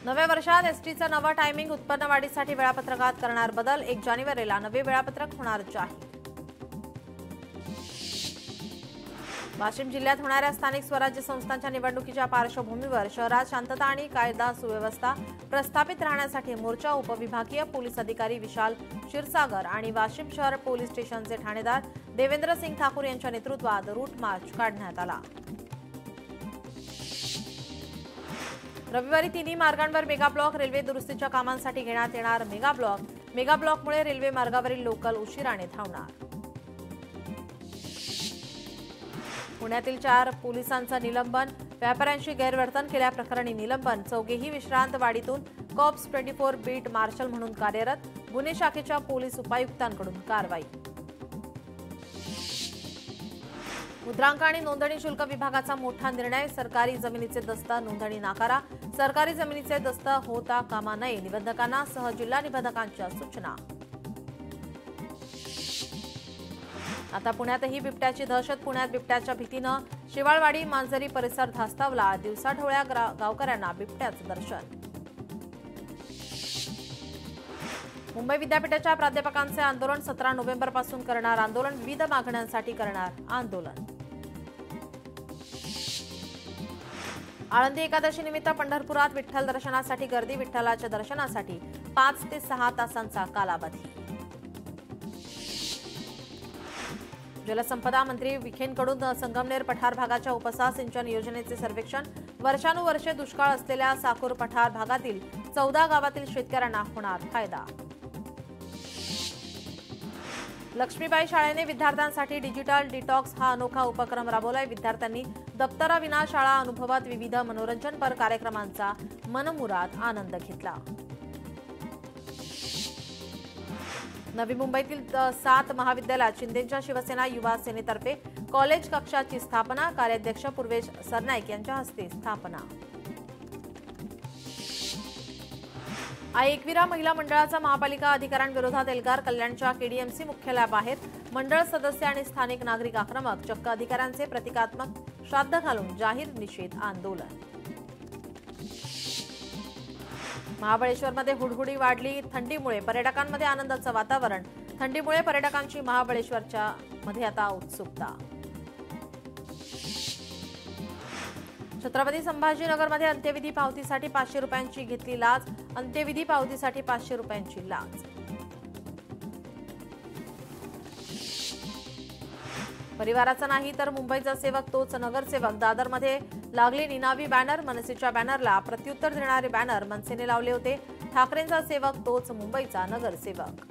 नव्या वर्षात एसटीचं नवं टायमिंग उत्पन्न वाढीसाठी वेळापत्रकात करणार बदल। 1 जानेवारीला नवे वेळापत्रक होणार जाहीर। वाशिम जिल्ह्यात होणाऱ्या स्थानिक स्वराज्य संस्थांच्या निवडणुकीच्या पार्श्वभूमीवर शहरात शांतता आणि कायदा सुव्यवस्था प्रस्थापित राहण्यासाठी मोर्चा उपविभागीय पोलीस अधिकारी विशाल क्षीरसागर आणि वाशिम शहर पोलीस स्टेशनचे ठाणेदार देवेंद्र सिंग ठाकूर यांच्या नेतृत्वात रूट मार्च काढण्यात आला। रविवारी तिन्ही मार्गांवर मेगा ब्लॉक रेल्वे दुरुस्तीच्या कामांसाठी घेण्यात येणार मेगा ब्लॉकमुळे रेल्वे मार्गावरील लोकल उशिराने धावणार। पुण्यातील 4 पोलिसांचं निलंबन, व्यापाऱ्यांशी गैरवर्तन केल्याप्रकरणी निलंबन। चौघेही विश्रांतवाडीतून कॉप्स 24 बीट मार्शल म्हणून कार्यरत। गुन्हे शाखेच्या पोलीस उपायुक्तांकडून कारवाई। मुद्रांक आणि नोंदणी शुल्क विभागाचा मोठा निर्णय, सरकारी जमिनीचे दस्त नोंदणी नाकारा। सरकारी जमिनीचे दस्त होता कामा नये, निबंधकांना सह जिल्हा निबंधकांच्या सूचना। आता पुण्यातही बिबट्याची दहशत। पुण्यात बिबट्याच्या भीतीनं शिवाळवाडी मांजरी परिसर धास्तावला। दिवसाढवळ्या गावकऱ्यांना बिबट्याचं दर्शन। मुंबई विद्यापीठाच्या प्राध्यापकांचे आंदोलन, 17 नोव्हेंबरपासून करणार आंदोलन। विविध मागण्यांसाठी करणार आंदोलन। आळंदी एकादशी निमित्त पंढरपुरात विठ्ठल दर्शनासाठी गर्दी। विठ्ठलाच्या दर्शनासाठी 5 ते 6 तासांचा कालावधी। जलसंपदा मंत्री विखेंकडून संगमनेर पठार भागाच्या उपसा सिंचन योजनेचे सर्वेक्षण। वर्षानुवर्षे दुष्काळ असलेल्या साकूर पठार भागातील 14 गावातील शेतकऱ्यांना होणार फायदा। लक्ष्मीबाई शाळेने विद्यार्थ्यांसाठी डिजिटल डिटॉक्स हा अनोखा उपक्रम राबवलाय। विद्यार्थ्यांनी दप्तराविना शाळा अनुभवत विविध मनोरंजनपर कार्यक्रमांचा मनमुराद आनंद घेतला। नवी मुंबईतील 7 महाविद्यालयात शिंदेंच्या शिवसेना युवा सेनेतर्फे कॉलेज कक्षाची स्थापना। कार्याध्यक्ष पूर्वेश सरनाईक यांच्या हस्ते स्थापना। एकविरा महिला मंडळाचा महापालिका अधिकाऱ्यांविरोधात एल्गार कल्याणच्या केडीएमसी मुख्यालयाबाहेर मंडळ सदस्य आणि स्थानिक नागरिक आक्रमक। चक्क अधिकाऱ्यांचे प्रतिकात्मक श्राद्ध घालून जाहीर निषेध आंदोलन। महाबळेश्वरमध्ये हुडहुडी वाढली। थंडीमुळे पर्यटकांमध्ये आनंदाचं वातावरण। थंडीमुळे पर्यटकांची महाबळेश्वरच्या मध्ये आता उत्सुकता। छत्रपती संभाजीनगरमध्ये अंत्यविधी पावतीसाठी 500 रुपयांची घेतली लाच। अंत्यविधी पावतीसाठी 500 रुपयांची लाच। परिवाराचा नाही तर मुंबईचा सेवक तोच नगरसेवक। दादरमध्ये लागले निनावी बॅनर। मनसेच्या बॅनरला प्रत्युत्तर देणारे बॅनर मनसेने लावले होते। ठाकरेंचा सेवक तोच मुंबईचा नगरसेवक।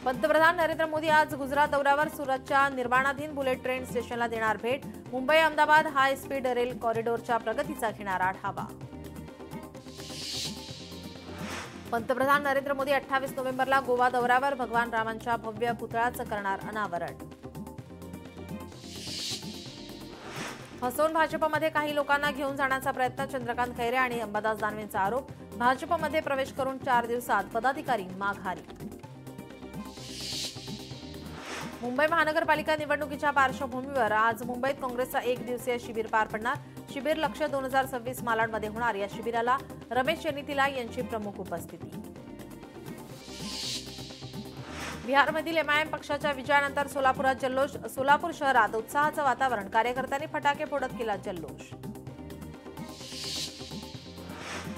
पंतप्रधान नरेंद्र मोदी आज गुजरात दौऱ्यावर। सुरतच्या निर्माणाधीन बुलेट ट्रेन स्टेशनला देणार भेट। Mumbai Ahmedabad high speed rail कॉरिडॉरच्या प्रगतीचा घेणार आढावा। पंतप्रधान नरेंद्र मोदी 28 नोव्हेंबरला गोवा दौऱ्यावर। भगवान रामांच्या भव्य पुतळ्याचं करणार अनावरण। फसवून भाजपमध्ये काही लोकांना घेऊन जाण्याचा प्रयत्न। चंद्रकांत खैरे आणि अंबादास दानवेंचा आरोप। भाजपमध्ये प्रवेश करून 4 दिवसात पदाधिकारी माघारी। मुंबई महानगरपालिका निवडणुकीच्या पार्श्वभूमीवर आज मुंबईत काँग्रेसचा 1 दिवसीय शिबिर पार पडणार। शिबिर लक्ष्य 2026 मालाडमध्ये होणार। या शिबिराला रमेश चेन्नीतीला यांची प्रमुख उपस्थिती। बिहारमधील एमआयएम पक्षाच्या विजयानंतर सोलापुरात जल्लोष। सोलापूर शहरात उत्साहाचं वातावरण। कार्यकर्त्यांनी फटाके फोडत केला जल्लोष।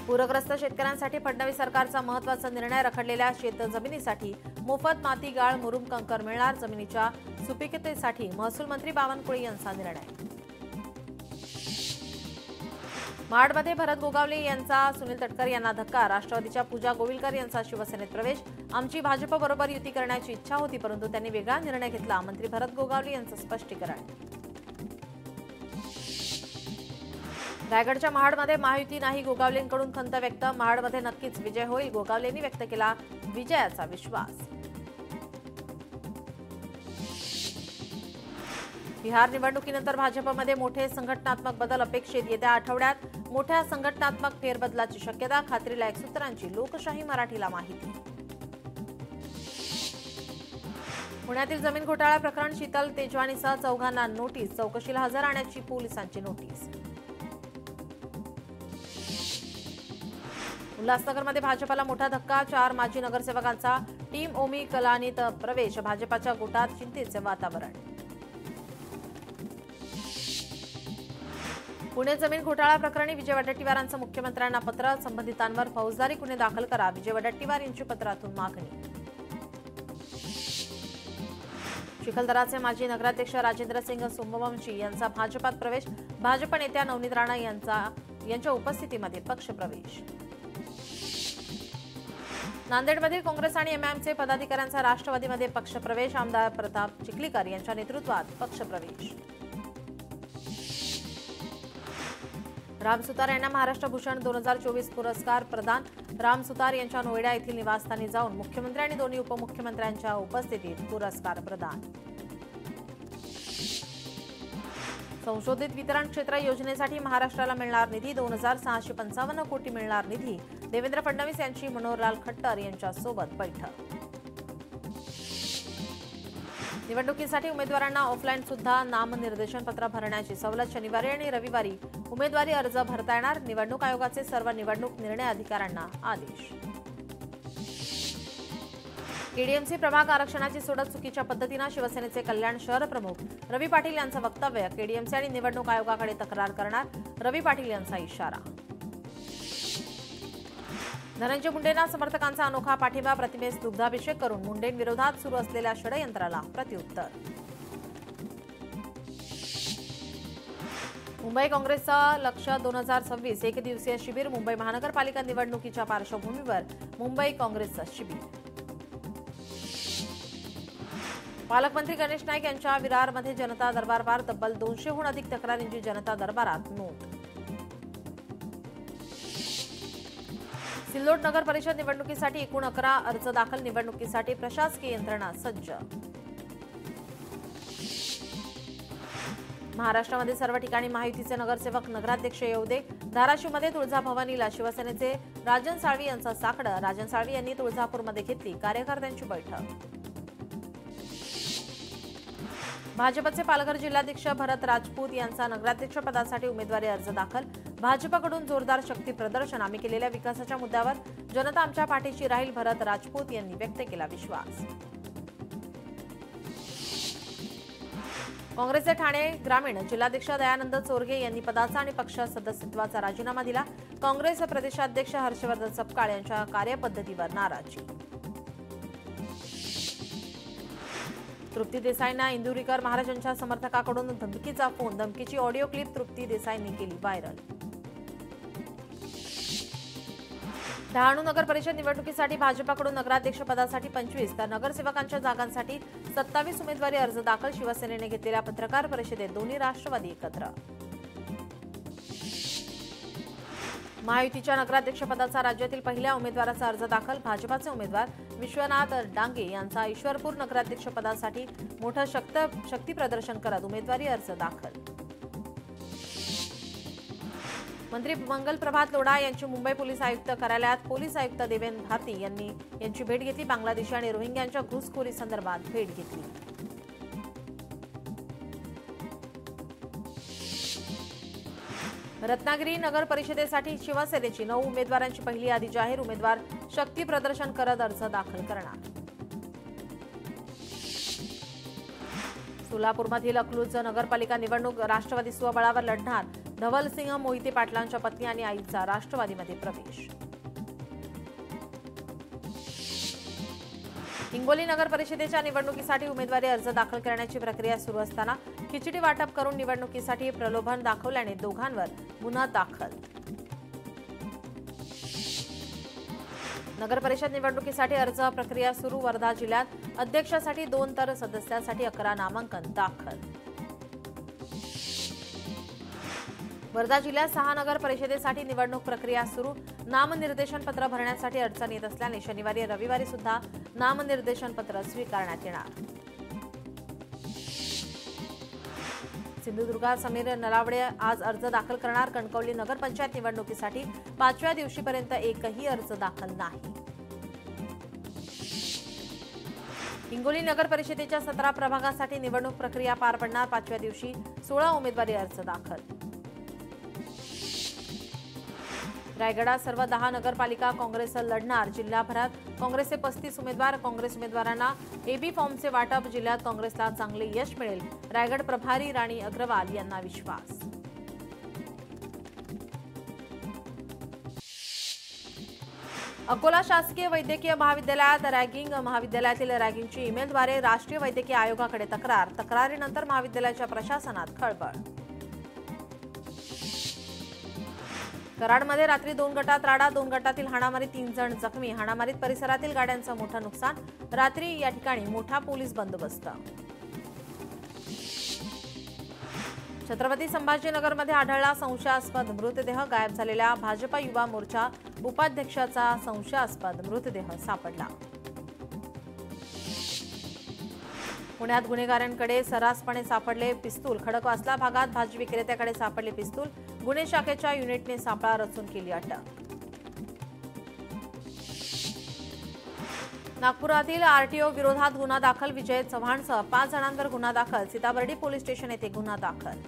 पूरग्रस्त शेतकऱ्यांसाठी फडणवीस सरकारचा महत्त्वाचा निर्णय। रखडलेल्या शेतजमिनीसाठी मोफत माती गाळ मुरुम कंकर मिळणार। जमिनीच्या सुपीकतेसाठी महसूल मंत्री बावनकुळे यांचा निर्णय। महाडमध्ये भरत गोगावले यांचा सुनील तटकर यांना धक्का। राष्ट्रवादीच्या पूजा गोविलकर यांचा शिवसेनेत प्रवेश। आमची भाजपबरोबर युती करण्याची इच्छा होती परंतु त्यांनी वेगळा निर्णय घेतला। मंत्री भरत गोगावले यांचं स्पष्टीकरण। रायगडच्या महाडमध्ये महायुती नाही, गोगावलेंकडून खंत व्यक्त। महाडमध्ये नक्कीच विजय होईल, गोगावलेंनी व्यक्त केला विजयाचा विश्वास। बिहार निवडणुकीनंतर भाजपमध्ये मोठे संघटनात्मक बदल अपेक्षित। येत्या आठवड्यात मोठ्या संघटनात्मक फेरबदलाची शक्यता। खात्रीलायक सूत्रांची लोकशाही मराठीला माहिती। पुण्यातील जमीन घोटाळा प्रकरण शीतल तेजवानीसह चौघांना नोटीस। चौकशीला हजर राहण्याची पोलिसांची नोटीस। उल्हासनगरमध्ये भाजपाला मोठा धक्का, 4 माजी नगरसेवकांचा टीम ओमी कलानीत प्रवेश, भाजपाच्या गोटात चिंतेचे वातावरण. पुणे जमीन घोटाळा प्रकरणी विजय वडेट्टीवारांचं मुख्यमंत्र्यांना पत्र, संबंधितांवर फौजदारी गुन्हे दाखल करा, विजय वडेट्टीवार यांची पत्रातून मागणी. चिखलदराचे माजी नगराध्यक्ष राजेंद्र सिंग सोमवंशी यांचा भाजपात प्रवेश, भाजप नेत्या नवनीत राणा यांच्या उपस्थितीमध्ये पक्षप्रवेश. नांदेडमधील काँग्रेस आणि एमआयएमचे पदाधिकाऱ्यांचा राष्ट्रवादीमध्ये पक्षप्रवेश, आमदार प्रताप चिखलीकर यांच्या नेतृत्वात पक्षप्रवेश. राम सुतार यांना महाराष्ट्र भूषण 2024 पुरस्कार प्रदान, राम सुतार यांच्या नोएडा येथील निवासस्थानी जाऊन मुख्यमंत्री आणि दोन्ही उपमुख्यमंत्र्यांच्या उपस्थितीत पुरस्कार प्रदान. संशोधित वितरण क्षेत्र योजनेसाठी महाराष्ट्राला मिळणार निधी, 2655 कोटी मिळणार निधी, देवेंद्र फडणवीस यांची मनोहरलाल खट्टर यांच्यासोबत बैठक. निवडणुकीसाठी उमेदवारांना ऑफलाईन सुद्धा नामनिर्देशन पत्र भरण्याची सवलत, शनिवारी आणि रविवारी उमेदवारी अर्ज भरता येणार, निवडणूक आयोगाचे सर्व निवडणूक निर्णय अधिकाऱ्यांना आदेश. केडीएमसी प्रभाग आरक्षणाची सोडत चुकीच्या पद्धतीनं, शिवसेनेचे कल्याण शहर प्रमुख रवी पाटील यांचं वक्तव्य, केडीएमसी आणि निवडणूक आयोगाकडे तक्रार करणार, रवी पाटील यांचा इशारा. धनंजय मुंडेंना समर्थकांचा अनोखा पाठिंबा, प्रतिमेस दुग्धाभिषेक करून मुंडेंविरोधात सुरू असलेल्या षडयंत्राला प्रत्युत्तर. मुंबई काँग्रेसचं लक्ष्य 2026 एकदिवसीय शिबिर, मुंबई महानगरपालिका निवडणुकीच्या पार्श्वभूमीवर मुंबई काँग्रेसचं शिबिर. पालकमंत्री गणेश नाईक यांच्या विरारमध्ये जनता दरबार, तब्बल 200हून अधिक तक्रारींची जनता दरबारात नोंद. सिल्लोड नगर परिषद निवडणुकीसाठी एकूण 11 अर्ज दाखल, निवडणुकीसाठी प्रशासकीय यंत्रणा सज्ज. महाराष्ट्रामध्ये सर्व ठिकाणी महायुतीचे नगरसेवक नगराध्यक्ष येऊ दे, धाराशिवमध्ये तुळजाभवानीला शिवसेनेचे राजन साळवी यांचा साकडं, राजन साळवी यांनी तुळजापूरमध्ये घेतली कार्यकर्त्यांची बैठक. भाजपचे पालघर जिल्हाध्यक्ष भरत राजपूत यांचा नगराध्यक्षपदासाठी उमेदवारी अर्ज दाखल, भाजपकडून जोरदार शक्ती प्रदर्शन, आम्ही केलेल्या विकासाच्या मुद्द्यावर जनता आमच्या पाठीशी राहील, भरत राजपूत यांनी व्यक्त केला विश्वास. काँग्रेसचे ठाणे ग्रामीण जिल्हाध्यक्ष दयानंद चोरगे यांनी पदाचा आणि पक्ष सदस्यत्वाचा राजीनामा दिला, काँग्रेस प्रदेशाध्यक्ष हर्षवर्धन सपकाळ यांच्या कार्यपद्धतीवर नाराजी. तृप्ती देसाईंना इंदुरीकर महाराजांच्या समर्थकाकडून धमकीचा फोन, धमकीची ऑडिओ क्लिप तृप्ती देसाईंनी केली व्हायरल. डहाणू नगर परिषद निवडणुकीसाठी भाजपकडून नगराध्यक्षपदासाठी 25 तर नगरसेवकांच्या जागांसाठी 27 उमेदवारी अर्ज दाखल, शिवसेनेने घेतलेल्या पत्रकार परिषदेत दोन्ही राष्ट्रवादी एकत्र. महायुतीच्या नगराध्यक्षपदाचा राज्यातील पहिल्या उमेदवाराचा अर्ज दाखल, भाजपाचे उमेदवार विश्वनाथ डांगे यांचा ईश्वरपूर नगराध्यक्षपदासाठी मोठं शक्ती प्रदर्शन करत उमेदवारी अर्ज दाखल. मंत्री मंगल प्रभात लोढा यांची मुंबई पोलीस आयुक्त कार्यालयात पोलीस आयुक्त देवेंद्र भारती यांची भेट घेतली, बांगलादेशी आणि रोहिंग्यांच्या घुसखोरी संदर्भात भेट घेतली. रत्नागिरी नगर परिषदेसाठी शिवसेनेची 9 उमेदवारांची पहिली यादी जाहीर, उमेदवार शक्ती प्रदर्शन करत अर्ज दाखल करणार. सोलापूरमधील अकलूज नगरपालिका निवडणूक राष्ट्रवादी स्वबळावर लढणार, धवलसिंह मोहिते पाटलांच्या पत्नी आणि आईचा राष्ट्रवादीमध्ये प्रवेश. हिंगोली नगर परिषदेच्या निवडणुकीसाठी उमेदवारी अर्ज दाखल करण्याची प्रक्रिया सुरू असताना खिचडी वाटप करून निवडणुकीसाठी प्रलोभन दाखवल्याने दोघांवर गुन्हा दाखल. नगर परिषद निवडणुकीसाठी अर्ज प्रक्रिया सुरू, वर्धा जिल्ह्यात अध्यक्षासाठी 2 तर सदस्यासाठी 11 नामांकन दाखल. वर्धा जिल्ह्यात 6 नगर परिषदेसाठी निवडणूक प्रक्रिया सुरू, नामनिर्देशन पत्र भरण्यासाठी अडचण येत असल्याने शनिवारी रविवारी सुद्धा नामनिर्देशन पत्र स्वीकारण्यात येणार. सिंधुदुर्गात समीर नलावडे आज अर्ज दाखल करणार, कणकवली नगरपंचायत निवडणुकीसाठी 5व्या दिवशीपर्यंत एकही अर्ज दाखल नाही. हिंगोली नगर परिषदेच्या 17 प्रभागासाठी निवडणूक प्रक्रिया पार पडणार, 5व्या दिवशी 16 उमेदवारी अर्ज दाखल. रायगडात सर्व 10 नगरपालिका काँग्रेस लढणार. जिल्हाभरात काँग्रेसचे 35 उमेदवार. काँग्रेस उमेदवारांना एबी फॉर्मचे वाटप. जिल्ह्यात काँग्रेसला चांगले यश मिळेल. रायगड प्रभारी राणी अग्रवाल यांना विश्वास. अकोला शासकीय वैद्यकीय महाविद्यालयात रॅगिंग. महाविद्यालयातील रॅगिंगची ईमेलद्वारे राष्ट्रीय वैद्यकीय आयोगाकडे तक्रार. तक्रारीनंतर महाविद्यालयाच्या प्रशासनात खळबळ. कराडमध्ये रात्री 2 गटात राडा. 2 गटातील हाणामारीत 3 जण जखमी. हाणामारीत परिसरातील गाड्यांचं मोठं नुकसान. रात्री या ठिकाणी मोठा पोलीस बंदोबस्त. छत्रपती संभाजीनगरमध्ये आढळला संशयास्पद मृतदेह. गायब झालेल्या भाजपा युवा मोर्चा उपाध्यक्षाचा संशयास्पद मृतदेह सापडला. पुण्यात गुन्हेगारांकडे सर्रासपणे सापडले पिस्तूल. खडकवासला भागात भाजी विक्रेत्याकडे सापडले पिस्तूल. गुन्हे शाखेच्या युनिटने सापळा रचून केली अटक. नागपुरातील आरटीओ विरोधात गुन्हा दाखल. विजय चव्हाणसह 5 जणांवर गुन्हा दाखल. सीताबर्डी पोलीस स्टेशन येथे गुन्हा दाखल.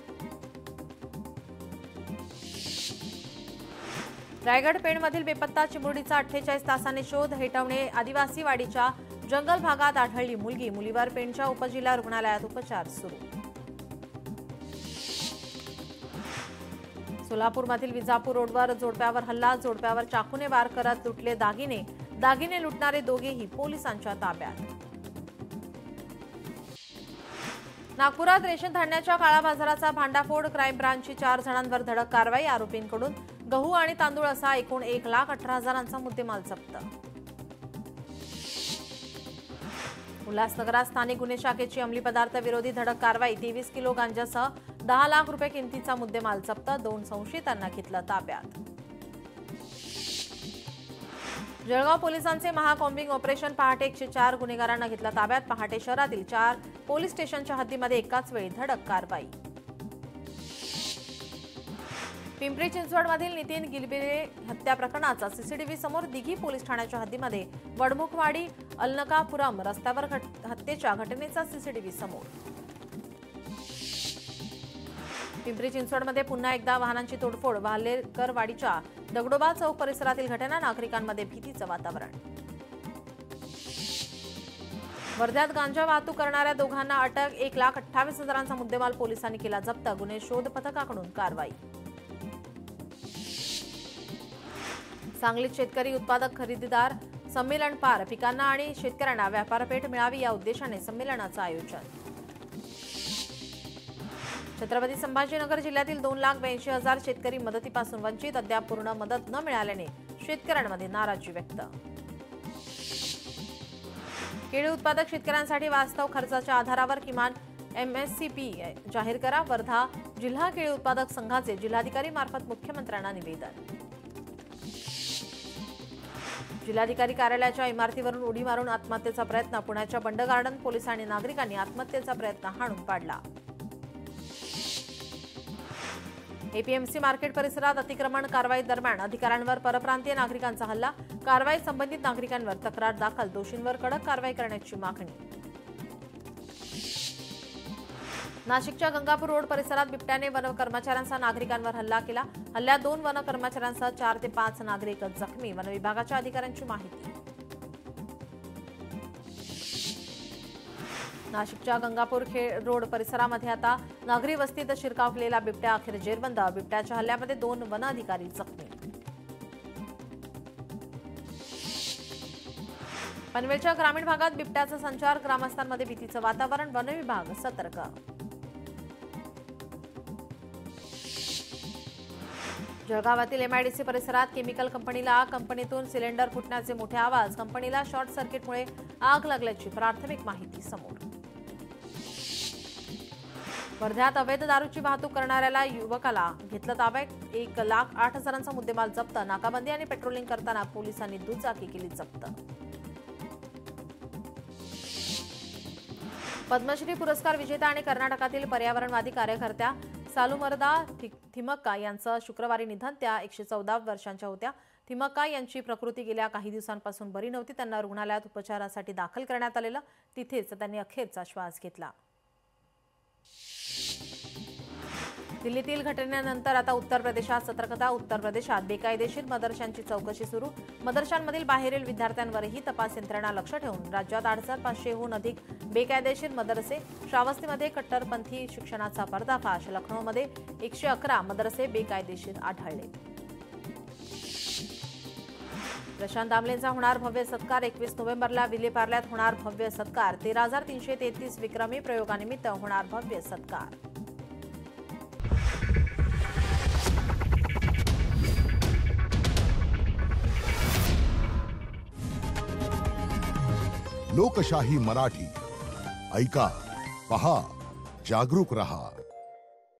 रायगड पेणमधील बेपत्ता चिमुरडीचा 48 तासांनी शोध. हेटवणे आदिवासी वाडीच्या जंगल भागात आढळली मुलगी. मुलीवर पेणच्या उपजिल्हा रुग्णालयात उपचार सुरू. सोलापूरमधील विजापूर रोडवर जोडप्यावर हल्ला. जोडप्यावर चाकूने वार करत लुटले दागिने. दागिने लुटणारे दोघेही पोलिसांच्या ताब्यात. नागपुरात रेशन धान्याच्या काळा बाजाराचा भांडाफोड. क्राईम ब्रांचची 4 जणांवर धडक कारवाई. आरोपींकडून गहू आणि तांदूळ असा एकूण 1,18,000चा मुद्देमाल जप्त. उल्हासनगरात स्थानिक गुन्हे शाखेची अंमली पदार्थ विरोधी धडक कारवाई. 23 किलो गांजासह 10 लाख रुपये किमतीचा मुद्देमाल जप्त. 2 संशयितांना घेतलं ताब्यात. जळगाव पोलिसांचे महाकॉम्बिंग ऑपरेशन. पहाटे 104 गुन्हेगारांना घेतला ताब्यात. पहाटे शहरातील 4 पोलीस स्टेशनच्या हद्दीमध्ये एकाच वेळी धडक कारवाई. पिंपरी चिंचवडमधील नितीन गिलबिले हत्या प्रकरणाचा सीसीटीव्ही समोर. दिघी पोलीस ठाण्याच्या हद्दीमध्ये वडमुखवाडी अलनकापुरम रस्त्यावर हत्येच्या घटनेचा सीसीटीव्ही समोर. पिंपरी चिंचवडमध्ये पुन्हा एकदा वाहनांची तोडफोड. वाल्हेकरवाडीच्या दगडोबा चौक परिसरातील घटना. नागरिकांमध्ये भीतीचं वातावरण. वर्ध्यात गांजा वाहतूक करणाऱ्या दोघांना अटक. 1,28,000चा मुद्देमाल पोलिसांनी केला जप्त. गुन्हे शोध पथकाकडून कारवाई. सांगलीत शेतकरी उत्पादक खरेदीदार संमेलन पार. पिकांना आणि शेतकऱ्यांना व्यापारपेठ मिळावी या उद्देशाने संमेलनाचं आयोजन. छत्रपती संभाजीनगर जिल्ह्यातील 2,82,000 शेतकरी मदतीपासून वंचित. अद्याप पूर्ण मदत न मिळाल्याने शेतकऱ्यांमध्ये नाराजी व्यक्त. केळी उत्पादक शेतकऱ्यांसाठी वास्तव खर्चाच्या आधारावर किमान MSCP जाहीर करा. वर्धा जिल्हा केळी उत्पादक संघाचे जिल्हाधिकारी मार्फत मुख्यमंत्र्यांना निवेदन. जिल्हाधिकारी कार्यालयाच्या इमारतीवरून उडी मारून आत्महत्येचा प्रयत्न. पुण्याच्या बंड गार्डन पोलीस आणि नागरिकांनी आत्महत्येचा प्रयत्न हाणून पाडला. एपीएमसी मार्केट परिसरात अतिक्रमण कारवाई दरम्यान अधिकाऱ्यांवर परप्रांतीय नागरिकांचा हल्ला. कारवाई संबंधित नागरिकांवर तक्रार दाखल. दोषींवर कडक कारवाई करण्याची मागणी. नाशिकच्या गंगापूर रोड परिसरात बिबट्याने वन कर्मचाऱ्यांचा नागरिकांवर हल्ला केला. हल्ल्यात 2 वन कर्मचाऱ्यांसह 4 ते 5 नागरिक जखमी. वन विभागाच्या अधिकाऱ्यांची माहिती. नाशिकच्या गंगापूर रोड परिसरामध्ये आता नागरी वस्तीत शिरकाव केलेला बिबट्या अखेर जेरबंद. बिबट्याच्या हल्ल्यामध्ये 2 वन अधिकारी जखमी. पनवेलच्या ग्रामीण भागात बिबट्याचा संचार. ग्रामस्थांमध्ये भीतीचं वातावरण. वन विभाग सतर्क. जळगावातील MIDC परिसरात केमिकल कंपनीला आग. कंपनीतून सिलेंडर फुटण्याचे मोठे आवाज. कंपनीला शॉर्ट सर्किटमुळे आग लागल्याची प्राथमिक माहिती समोर. वर्ध्यात अवैध दारूची वाहतूक करणाऱ्याला युवकाला घेतलं ताब्यात. 1,08,000चा मुद्देमाल जप्त. नाकाबंदी आणि पेट्रोलिंग करताना पोलिसांनी दुचाकी केली जप्त. पद्मश्री पुरस्कार विजेता आणि कर्नाटकातील पर्यावरणवादी कार्यकर्त्या सालुमरदा थिमक्का यांचं शुक्रवारी निधन. त्या 114 वर्षांच्या होत्या. थिमक्का यांची प्रकृती गेल्या काही दिवसांपासून बरी नव्हती. त्यांना रुग्णालयात उपचारासाठी दाखल करण्यात आलेलं. तिथेच त्यांनी अखेरचा श्वास घेतला. दिल्लीतील घटनेनंतर आता उत्तर प्रदेशात सतर्कता. उत्तर प्रदेशात बेकायदेशीर मदरशांची चौकशी सुरू. मदरशांमधील बाहेरील विद्यार्थ्यांवरही तपास यंत्रणा लक्ष ठेवून राज्यात 550हून अधिक बेकायदेशीर मदरसे. श्रावस्तीमध्ये कट्टरपंथी शिक्षणाचा पर्दाफाश. लखनौमध्ये 111 मदरसे बेकायदेशीर आढळले. प्रशांत दामलेंचा होणार भव्य सत्कार. 21 नोव्हेंबरला विलेपार्ल्यात होणार भव्य सत्कार. 13,333 विक्रमी प्रयोगानिमित्त होणार भव्य सत्कार. लोकशाही मराठी ऐका, पहा, जागरूक रहा.